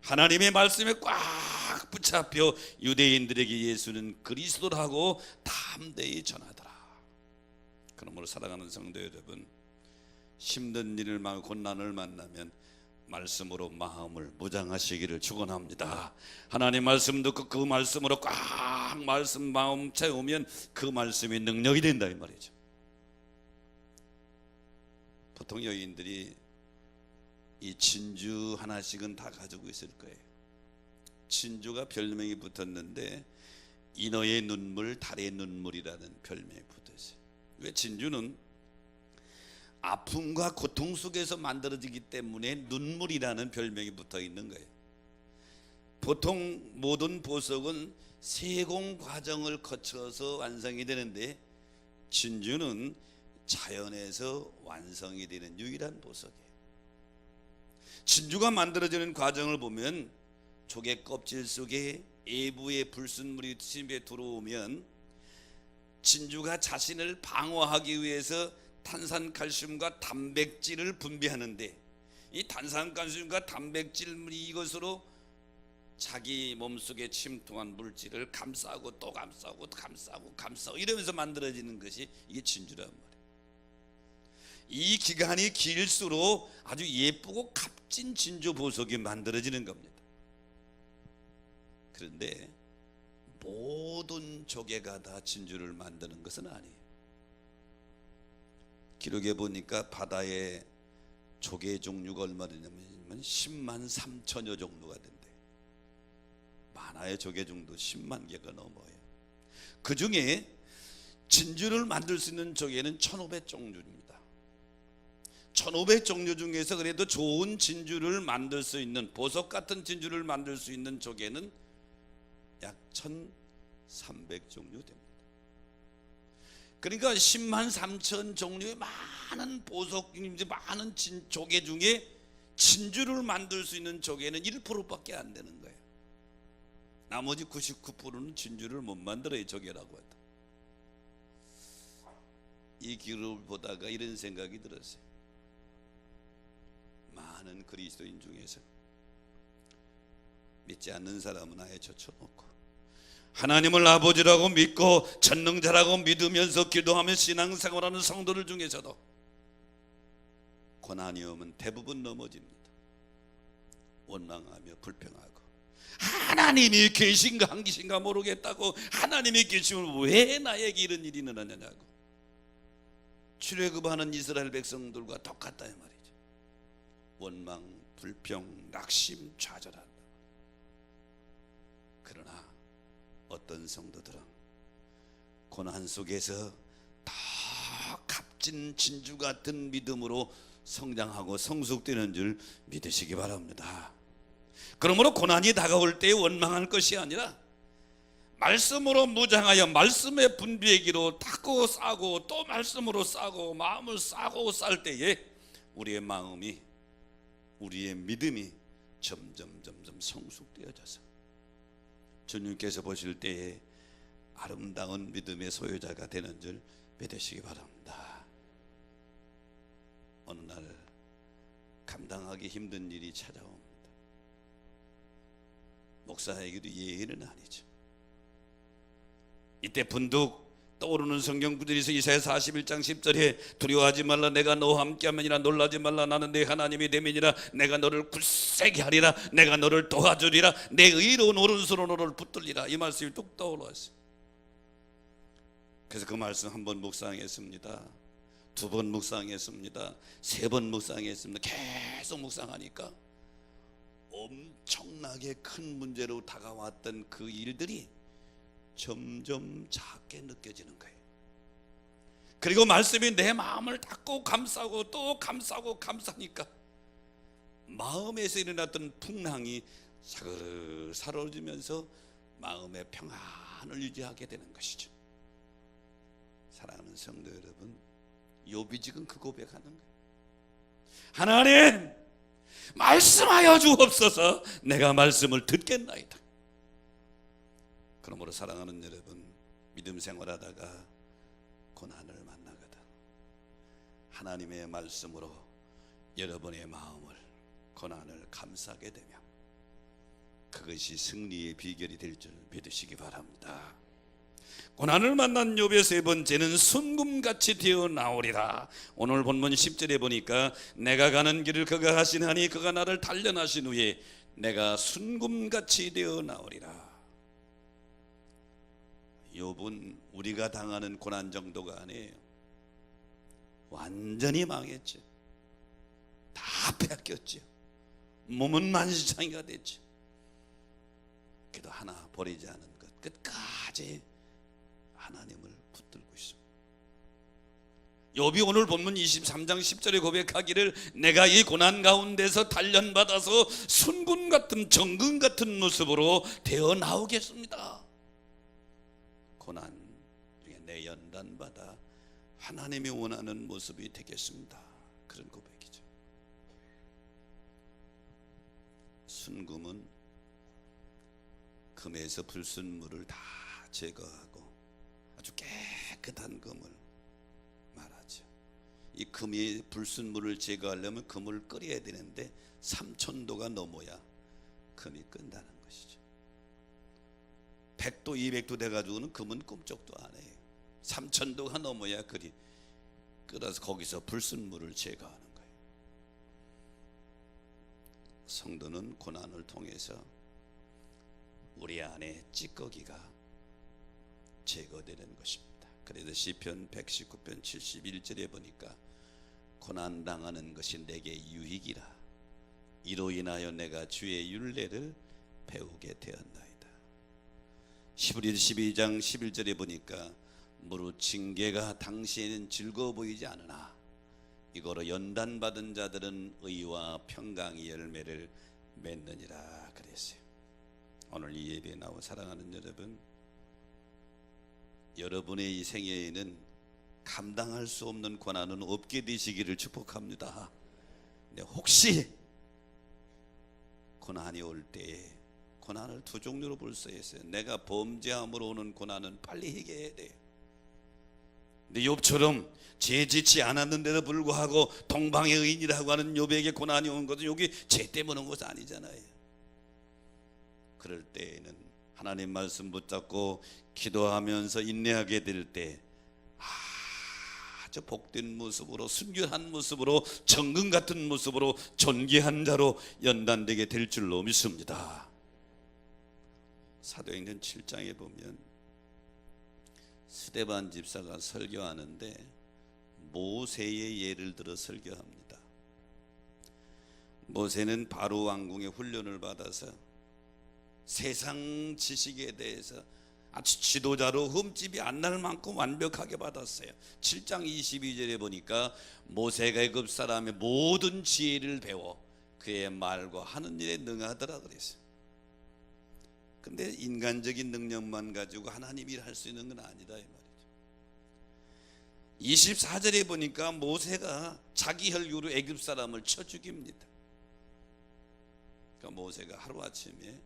하나님의 말씀에 꽉 붙잡혀 유대인들에게 예수는 그리스도라고 담대히 전하더라. 그러므로 사랑하는 성도 여러분, 힘든 일을 만나고 고난을 만나면 말씀으로 마음을 무장하시기를 축원합니다. 하나님 말씀 듣고 그 말씀으로 꽉 말씀 마음 채우면 그 말씀이 능력이 된다 이 말이죠. 보통 여인들이 이 진주 하나씩은 다 가지고 있을 거예요. 진주가 별명이 붙었는데 인어의 눈물, 달의 눈물이라는 별명이 붙었어요. 왜? 진주는 아픔과 고통 속에서 만들어지기 때문에 눈물이라는 별명이 붙어 있는 거예요. 보통 모든 보석은 세공 과정을 거쳐서 완성이 되는데 진주는 자연에서 완성이 되는 유일한 보석이에요. 진주가 만들어지는 과정을 보면 조개 껍질 속에 외부의 불순물이 침에 들어오면 진주가 자신을 방어하기 위해서 탄산칼슘과 단백질을 분비하는데 이 탄산칼슘과 단백질이 이것으로 자기 몸속에 침투한 물질을 감싸고 또 감싸고 감싸고 이러면서 만들어지는 것이 이게 진주란 말이에요. 이 기간이 길수록 아주 예쁘고 값진 진주 보석이 만들어지는 겁니다. 그런데 모든 조개가 다 진주를 만드는 것은 아니에요. 기록에 보니까 바다에 조개 종류가 얼마 되냐면 10만 3천여 종류가 된대. 많아요. 조개 종도 10만 개가 넘어요. 그 중에 진주를 만들 수 있는 조개는 1,500종류입니다. 1500종류 중에서 그래도 좋은 진주를 만들 수 있는, 보석 같은 진주를 만들 수 있는 조개는 약 1300종류 됩니다. 그러니까 10만 3천 종류의 많은 보석, 많은 조개 중에 진주를 만들 수 있는 조개는 1%밖에 안 되는 거예요. 나머지 99%는 진주를 못 만들어요. 조개라고 하다. 이 기록을 보다가 이런 생각이 들었어요. 많은 그리스도인 중에서 믿지 않는 사람은 아예 젖혀놓고 하나님을 아버지라고 믿고 전능자라고 믿으면서 기도하며 신앙생활하는 성도들 중에서도 고난이 오면 대부분 넘어집니다. 원망하며 불평하고 하나님이 계신가 안 계신가 모르겠다고, 하나님이 계시면 왜 나에게 이런 일이 일어나냐고 출애굽하는 이스라엘 백성들과 똑같다 이 말이죠. 원망, 불평, 낙심, 좌절한다. 그러나 어떤 성도들은 고난 속에서 더 값진 진주 같은 믿음으로 성장하고 성숙되는 줄 믿으시기 바랍니다. 그러므로 고난이 다가올 때 원망할 것이 아니라 말씀으로 무장하여 말씀의 분비기로 닦고 싸고 또 말씀으로 싸고 마음을 싸고 쌀 때에 우리의 마음이, 우리의 믿음이 점점 성숙되어져서 주님께서 보실 때에 아름다운 믿음의 소유자가 되는 줄 믿으시기 바랍니다. 어느 날 감당하기 힘든 일이 찾아옵니다. 목사에게도 예의는 아니죠. 이때 분둑 떠오르는 성경 구절에서 이사야 41장 10절에 두려워하지 말라, 내가 너와 함께하면이라. 놀라지 말라, 나는 네 하나님이 됨이니라. 내가 너를 굳세게 하리라. 내가 너를 도와주리라. 내 의로운 오른손으로 너를 붙들리라. 이 말씀이 뚝 떠올랐어요. 그래서 그 말씀 한 번 묵상했습니다. 2번 묵상했습니다. 3번 묵상했습니다. 계속 묵상하니까 엄청나게 큰 문제로 다가왔던 그 일들이 점점 작게 느껴지는 거예요. 그리고 말씀이 내 마음을 닫고 감싸고 또 감싸고 감싸니까 마음에서 일어났던 풍랑이 사그르 사라지면서 마음의 평안을 유지하게 되는 것이죠. 사랑하는 성도 여러분, 욥이 지금 그 고백하는 거예요. 하나님, 말씀하여 주옵소서. 내가 말씀을 듣겠나이다. 그러므로 사랑하는 여러분, 믿음 생활하다가 고난을 만나거든 하나님의 말씀으로 여러분의 마음을, 고난을 감싸게 되면 그것이 승리의 비결이 될 줄 믿으시기 바랍니다. 고난을 만난 욥의 3번째는 순금같이 되어 나오리라. 오늘 본문 10절에 보니까 내가 가는 길을 그가 하시나니 그가 나를 단련하신 후에 내가 순금같이 되어 나오리라. 욥은 우리가 당하는 고난 정도가 아니에요. 완전히 망했죠. 다 뺏겼죠. 몸은 만신창이가 됐죠. 그래도 하나 버리지 않은 것, 끝까지 하나님을 붙들고 있습니다. 욥이 오늘 본문 23장 10절에 고백하기를 내가 이 고난 가운데서 단련받아서 순금 같은 정금 같은 모습으로 되어 나오겠습니다. 고난 중에 내 연단받아 하나님이 원하는 모습이 되겠습니다. 그런 고백이죠. 순금은 금에서 불순물을 다 제거하고 아주 깨끗한 금을 말하죠. 이 금이 불순물을 제거하려면 금을 끓여야 되는데 3000도가 넘어야 금이 끈다는 것이죠. 100도 200도 돼가지고는 금은 꿈쩍도 안 해요. 3000도가 넘어야 끓여서 거기서 불순물을 제거하는 거예요. 성도는 고난을 통해서 우리 안에 찌꺼기가 제거되는 것입니다. 그래서 시편 119편 71절에 보니까 고난당하는 것이 내게 유익이라. 이로 인하여 내가 주의 율례를 배우게 되었나이다. 히브리서 12장 11절에 보니까 무릇 징계가 당시에는 즐거워 보이지 않으나 이거로 연단받은 자들은 의와 평강의 열매를 맺느니라 그랬어요. 오늘 이 예배에 나온 사랑하는 여러분, 여러분의 이 생애에는 감당할 수 없는 고난은 없게 되시기를 축복합니다. 근데 혹시 고난이 올 때에 고난을 두 종류로 볼 수 있어요. 내가 범죄함으로 오는 고난은 빨리 해결해야 돼요. 근데 욥처럼 죄 짓지 않았는데도 불구하고 동방의 의인이라고 하는 욥에게 고난이 온 것은 여기 죄 때문에 온 것은 아니잖아요. 그럴 때에는 하나님 말씀 붙잡고 기도하면서 인내하게 될 때 아주 복된 모습으로, 순결한 모습으로, 정금 같은 모습으로 존귀한 자로 연단되게 될 줄로 믿습니다. 사도행전 7장에 보면 스데반 집사가 설교하는데 모세의 예를 들어 설교합니다. 모세는 바로 왕궁의 훈련을 받아서 세상 지식에 대해서 아주 지도자로 흠집이 안 날 만큼 완벽하게 받았어요. 7장 22절에 보니까 모세가 애굽 사람의 모든 지혜를 배워 그의 말과 하는 일에 능하더라 그랬어요. 근데 인간적인 능력만 가지고 하나님 일을 할 수 있는 건 아니다 이 말이죠. 24절에 보니까 모세가 자기 혈기로 애굽 사람을 쳐 죽입니다. 그러니까 모세가 하루아침에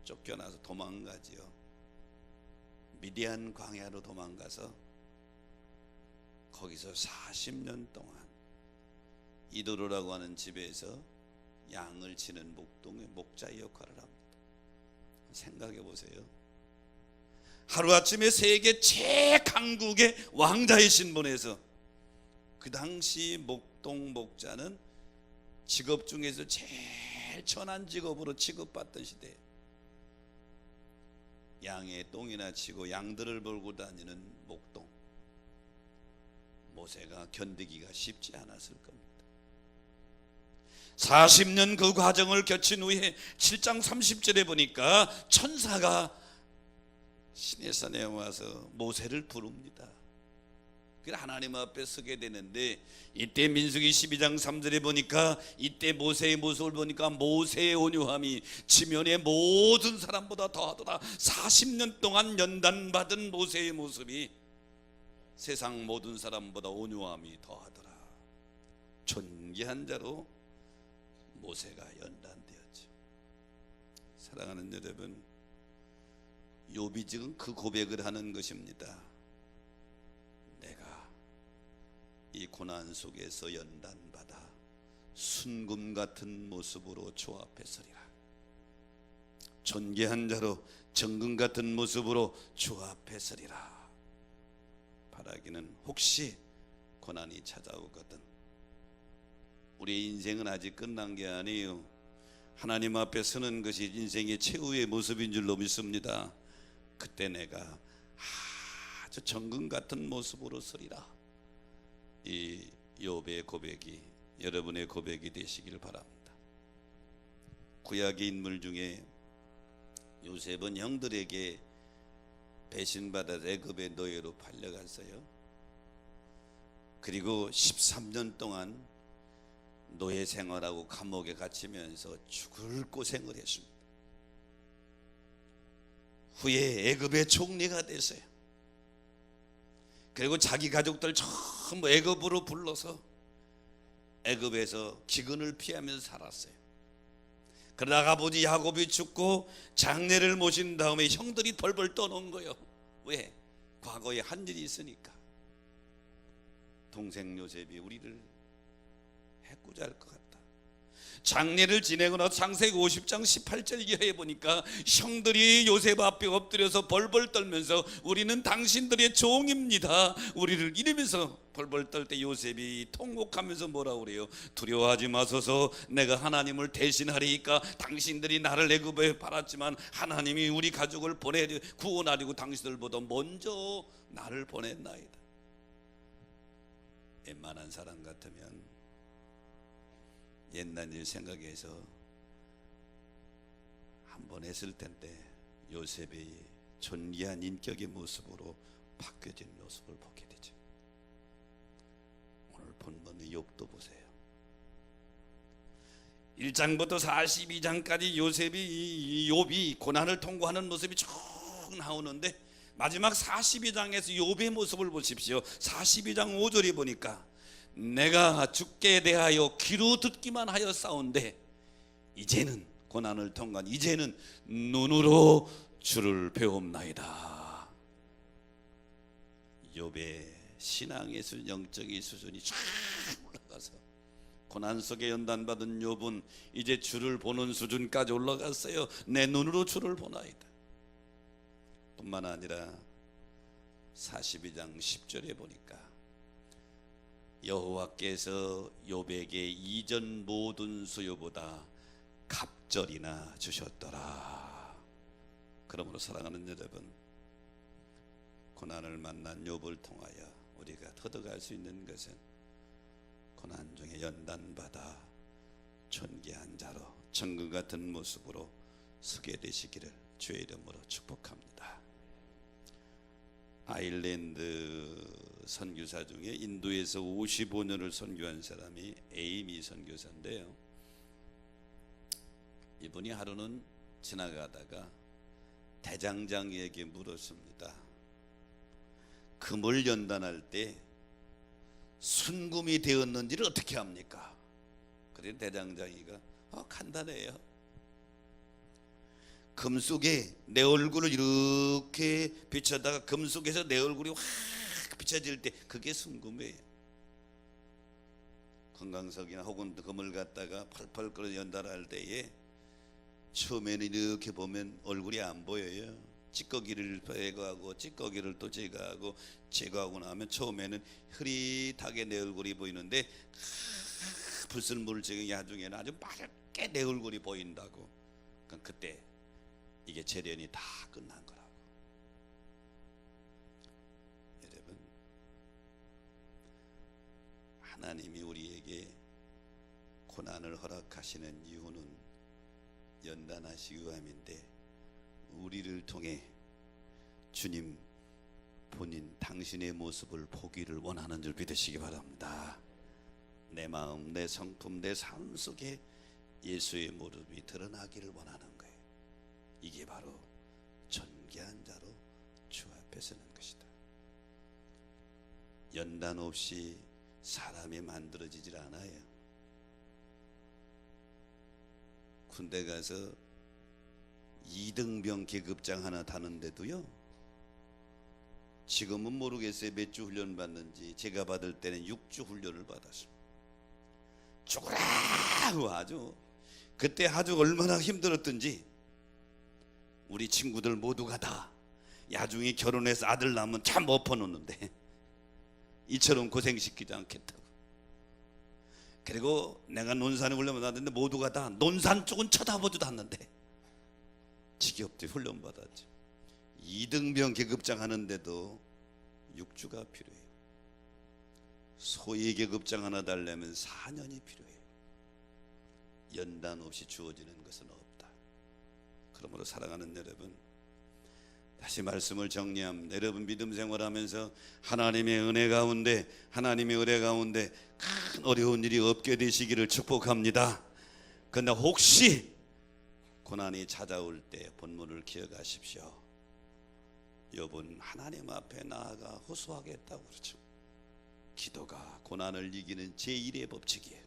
쫓겨나서 도망가지요. 미디안 광야로 도망가서 거기서 40년 동안 이도로라고 하는 집에서 양을 치는 목동의 목자 역할을 합니다. 생각해 보세요. 하루아침에 세계 최강국의 왕자의 신분에서 그 당시 목동 목자는 직업 중에서 제일 천한 직업으로 취급받던 시대에 양의 똥이나 치고 양들을 몰고 다니는 목동, 모세가 견디기가 쉽지 않았을 겁니다. 40년 그 과정을 거친 후에 7장 30절에 보니까 천사가 시내산에 와서 모세를 부릅니다. 그래서 하나님 앞에 서게 되는데, 이때 민수기 12장 3절에 보니까 이때 모세의 모습을 보니까 모세의 온유함이 지면의 모든 사람보다 더하더라. 40년 동안 연단받은 모세의 모습이 세상 모든 사람보다 온유함이 더하더라. 존귀한 자로 모세가 연단되었죠. 사랑하는 여러분, 욥이 지금 그 고백을 하는 것입니다. 내가 이 고난 속에서 연단받아 순금 같은 모습으로 주 앞에 서리라. 존귀한 자로 정금 같은 모습으로 주 앞에 서리라. 바라기는 혹시 고난이 찾아오거든 우리의 인생은 아직 끝난 게 아니에요. 하나님 앞에 서는 것이 인생의 최후의 모습인 줄로 믿습니다. 그때 내가 아주 정금 같은 모습으로 서리라. 이 욥의 고백이 여러분의 고백이 되시길 바랍니다. 구약의 인물 중에 요셉은 형들에게 배신받아 애굽의 노예로 팔려갔어요. 그리고 13년 동안 노예 생활하고 감옥에 갇히면서 죽을 고생을 했습니다. 후에 애굽의 총리가 됐어요. 그리고 자기 가족들 전부 애굽으로 불러서 애굽에서 기근을 피하면서 살았어요. 그러다가 아버지 야곱이 죽고 장례를 모신 다음에 형들이 벌벌 떠놓은 거예요. 왜? 과거에 한 일이 있으니까. 동생 요셉이 우리를 해코지할 것 같다. 장례를 지내고 나서 창세기 50장 18절 이하에 보니까 형들이 요셉 앞에 엎드려서 벌벌 떨면서 우리는 당신들의 종입니다, 우리를 이러면서 벌벌 떨 때 요셉이 통곡하면서 뭐라고 그래요? 두려워하지 마소서, 내가 하나님을 대신하리니까. 당신들이 나를 애굽에 팔았지만 하나님이 우리 가족을 구원하려고 당신들보다 먼저 나를 보냈나이다. 웬만한 사람 같으면 옛날 일 생각해서 한번 했을 텐데 요셉의 존귀한 인격의 모습으로 바뀌어진 모습을 보게 되죠. 오늘 본문의 욥도 보세요. 1장부터 42장까지 요셉이 욥이 고난을 통과하는 모습이 쭉 나오는데 마지막 42장에서 욥의 모습을 보십시오. 42장 5절에 보니까 내가 주께 대하여 귀로 듣기만 하여 싸운데 이제는 고난을 통과한 이제는 눈으로 주를 배움나이다. 욥의 신앙의 영적인 수준이 쫙 올라가서 고난 속에 연단받은 욥은 이제 주를 보는 수준까지 올라갔어요. 내 눈으로 주를 보나이다. 뿐만 아니라 42장 10절에 보니까 여호와께서 욥에게 이전 모든 수요보다 갑절이나 주셨더라. 그러므로 사랑하는 여러분, 고난을 만난 욥을 통하여 우리가 얻어갈 수 있는 것은 고난 중에 연단받아 존귀한 자로 천국 같은 모습으로 서게 되시기를 주의 이름으로 축복합니다. 아일랜드 선교사 중에 인도에서 55년을 선교한 사람이 에이미 선교사인데요, 이분이 하루는 지나가다가 대장장이에게 물었습니다. 금을 연단할 때 순금이 되었는지를 어떻게 합니까? 그래 대장장이가 간단해요. 금 속에 내 얼굴을 이렇게 비춰다가 금 속에서 내 얼굴이 확 비춰질 때 그게 순금이에요. 건강석이나 혹은 금을 갖다가 펄펄 끓여 연단할 때에 처음에는 이렇게 보면 얼굴이 안 보여요. 찌꺼기를 제거하고 찌꺼기를 또 제거하고 나면 처음에는 흐릿하게 내 얼굴이 보이는데 불순물을 제거해 나중에는 아주 맑게 내 얼굴이 보인다고. 그러니까 그때 이게 재련이 다 끝난 거라고. 여러분, 하나님이 우리에게 고난을 허락하시는 이유는 연단하시기 위함인데 우리를 통해 주님 본인 당신의 모습을 보기를 원하는 줄 믿으시기 바랍니다. 내 마음, 내 성품, 내 삶 속에 예수의 모습이 드러나기를 원하는 거예요. 이게 바로 존귀한 자로 주 앞에 서는 것이다. 연단 없이 사람이 만들어지질 않아요. 군대 가서 2등병 계급장 하나 다는데도요, 지금은 모르겠어요 몇 주 훈련 받는지. 제가 받을 때는 6주 훈련을 받았어요. 죽으라고 아주 그때 아주 얼마나 힘들었던지. 우리 친구들 모두가 다 야중에 결혼해서 아들 낳으면 참 엎어놓는데 이처럼 고생시키지 않겠다고. 그리고 내가 논산에 훈련 받았는데 모두가 다 논산 쪽은 쳐다보지도 않는데 지겹게 훈련 받았죠. 2등병 계급장 하는데도 6주가 필요해요. 소위 계급장 하나 달려면 4년이 필요해요. 연단 없이 주어지는 것은 없다. 그러므로 사랑하는 여러분, 다시 말씀을 정리합니다. 여러분 믿음 생활하면서 하나님의 은혜 가운데 큰 어려운 일이 없게 되시기를 축복합니다. 그러나 혹시 고난이 찾아올 때 본문을 기억하십시오. 욥은 하나님 앞에 나아가 호소하겠다고 그러죠. 기도가 고난을 이기는 제1의 법칙이에요.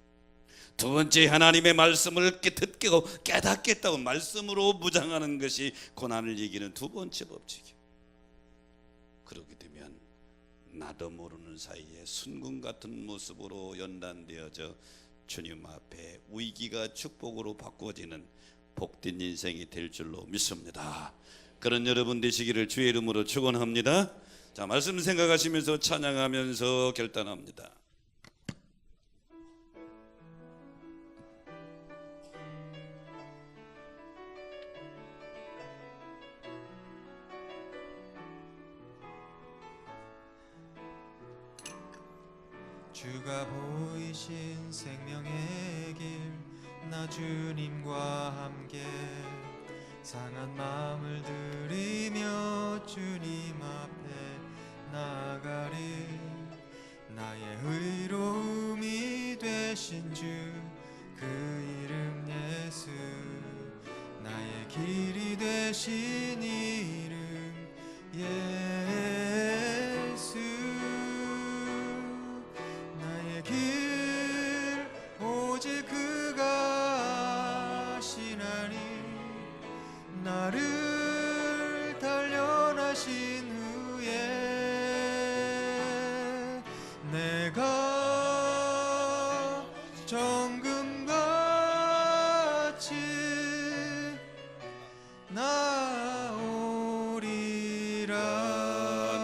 두 번째, 하나님의 말씀을 듣고 깨닫겠다고 말씀으로 무장하는 것이 고난을 이기는 두 번째 법칙이에요. 그렇게 되면 나도 모르는 사이에 순금 같은 모습으로 연단되어져 주님 앞에 위기가 축복으로 바꿔지는 복된 인생이 될 줄로 믿습니다. 그런 여러분 되시기를 주의 이름으로 축원합니다. 자, 말씀 생각하시면서 찬양하면서 결단합니다. 주가 보이신 생명의 길 나 주님과 함께 상한 마음을 들이며 주님 앞에 나아가리. 나의 의로움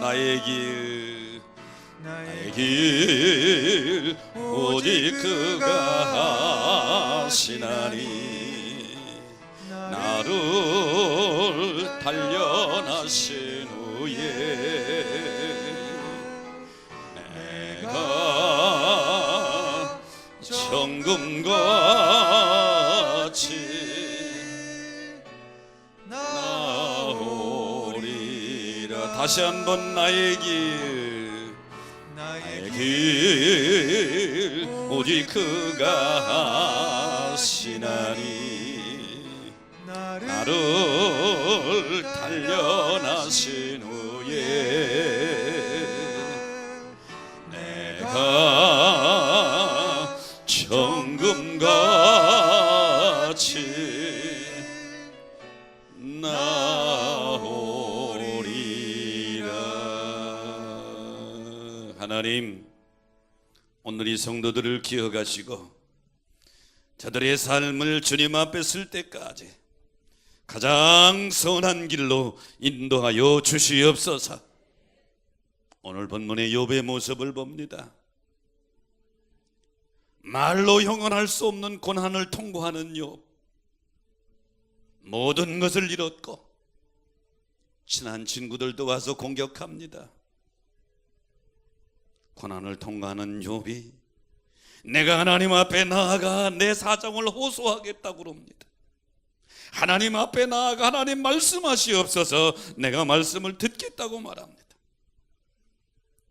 나의 길 오직 그가 하시나니 나를 단련하신 후에 내가 정금같이 나오리라. 다시 한번 나의 길 오직 그가 하시나니 나를 단련하신 후에 내가 정금같이 나오리라. 하나님, 오늘 이 성도들을 기억하시고 저들의 삶을 주님 앞에 쓸 때까지 가장 선한 길로 인도하여 주시옵소서. 오늘 본문의 욥의 모습을 봅니다. 말로 형언할 수 없는 고난을 통과하는 욥, 모든 것을 잃었고 친한 친구들도 와서 공격합니다. 고난을 통과하는 욥이 내가 하나님 앞에 나아가 내 사정을 호소하겠다고 합니다. 하나님 앞에 나아가 하나님 말씀하시옵소서, 내가 말씀을 듣겠다고 말합니다.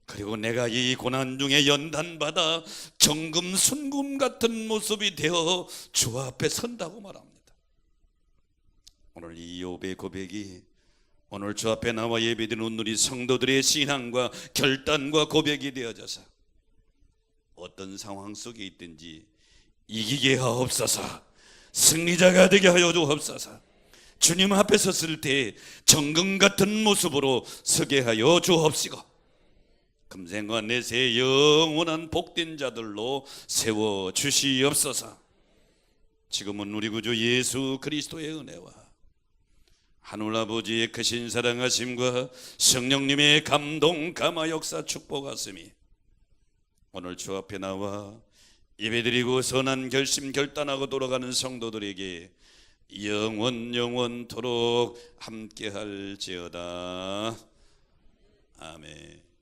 그리고 내가 이 고난 중에 연단받아 정금 순금 같은 모습이 되어 주 앞에 선다고 말합니다. 오늘 이 욥의 고백이 오늘 주 앞에 나와 예배드리는 우리 성도들의 신앙과 결단과 고백이 되어져서 어떤 상황 속에 있든지 이기게 하옵소서, 승리자가 되게 하여 주옵소서, 주님 앞에 섰을 때 정금 같은 모습으로 서게 하여 주옵시고 금생과 내세 영원한 복된 자들로 세워 주시옵소서. 지금은 우리 구주 예수 그리스도의 은혜와 하늘 아버지의 크신 사랑하심과 성령님의 감동 감화 역사 축복하심이 오늘 주 앞에 나와 예배드리고 선한 결심 결단하고 돌아가는 성도들에게 영원토록 함께할지어다. 아멘.